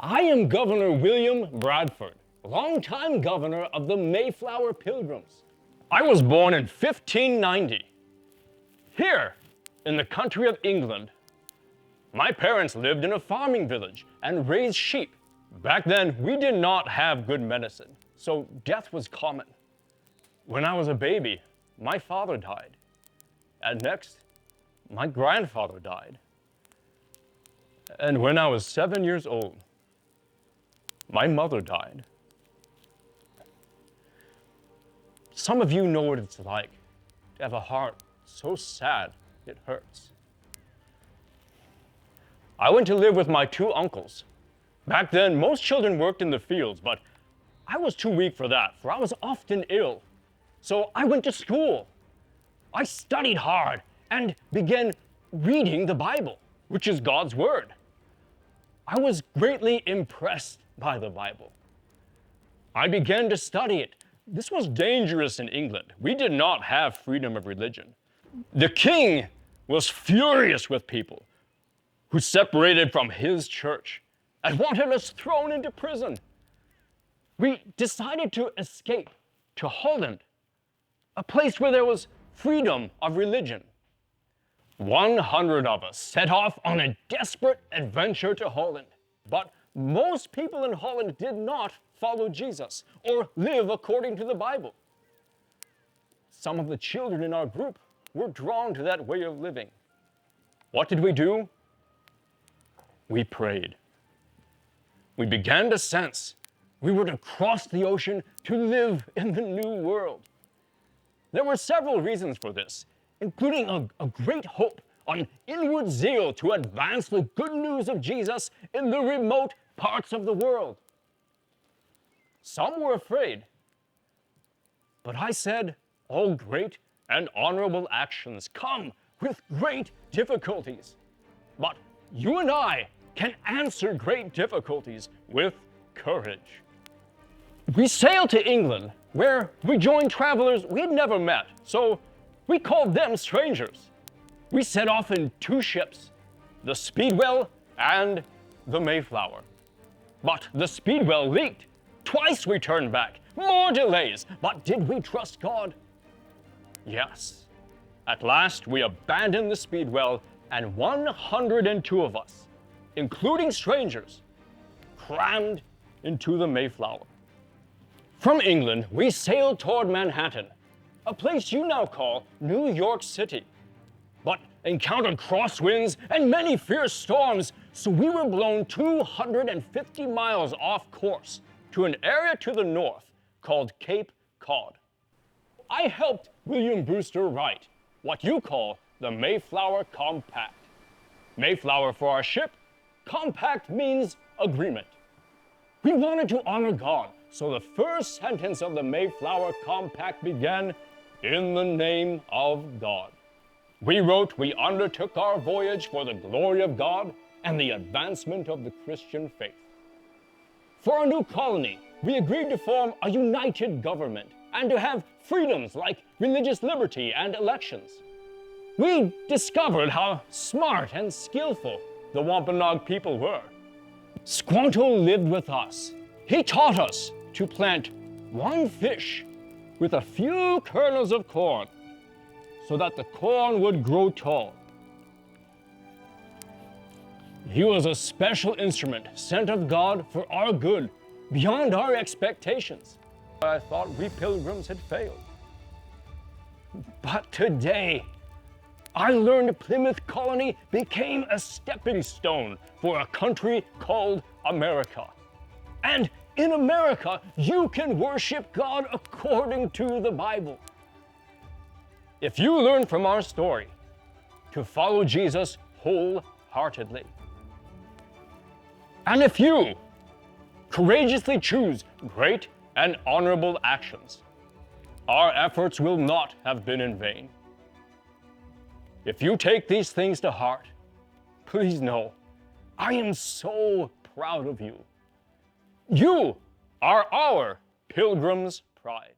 I am Governor William Bradford, longtime governor of the Mayflower Pilgrims. I was born in 1590. Here, in the country of England, my parents lived in a farming village and raised sheep. Back then, we did not have good medicine, so death was common. When I was a baby, my father died. And next, my grandfather died. And when I was 7 years old, my mother died. Some of you know what it's like to have a heart so sad it hurts. I went to live with my two uncles. Back then, most children worked in the fields, but I was too weak for that, for I was often ill. So I went to school. I studied hard and began reading the Bible, which is God's Word. I was greatly impressed by the Bible. I began to study it. This was dangerous in England. We did not have freedom of religion. The king was furious with people who separated from his church and wanted us thrown into prison. We decided to escape to Holland, a place where there was freedom of religion. 100 of us set off on a desperate adventure to Holland, but most people in Holland did not follow Jesus or live according to the Bible. Some of the children in our group were drawn to that way of living. What did we do? We prayed. We began to sense we were to cross the ocean to live in the new world. There were several reasons for this, including a great hope, an inward zeal to advance the good news of Jesus in the remote parts of the world. Some were afraid, but I said, all great and honorable actions come with great difficulties. But you and I can answer great difficulties with courage. We sailed to England, where we joined travelers we had never met, so we called them strangers. We set off in two ships, the Speedwell and the Mayflower. But the Speedwell leaked. Twice we turned back, more delays, but did we trust God? Yes. At last, we abandoned the Speedwell, and 102 of us, including strangers, crammed into the Mayflower. From England, we sailed toward Manhattan, a place you now call New York City, but encountered crosswinds and many fierce storms, so we were blown 250 miles off course to an area to the north called Cape Cod. I helped William Brewster write what you call the Mayflower Compact. Mayflower for our ship, compact means agreement. We wanted to honor God, so the first sentence of the Mayflower Compact began, "In the name of God." We wrote we undertook our voyage for the glory of God and the advancement of the Christian faith. For our new colony, we agreed to form a united government and to have freedoms like religious liberty and elections. We discovered how smart and skillful the Wampanoag people were. Squanto lived with us. He taught us to plant one fish with a few kernels of corn so that the corn would grow tall. He was a special instrument sent of God for our good, beyond our expectations. I thought we pilgrims had failed. But today, I learned Plymouth Colony became a stepping stone for a country called America. And in America, you can worship God according to the Bible. If you learn from our story to follow Jesus wholeheartedly, and if you courageously choose great and honorable actions, our efforts will not have been in vain. If you take these things to heart, please know I am so proud of you. You are our pilgrim's pride.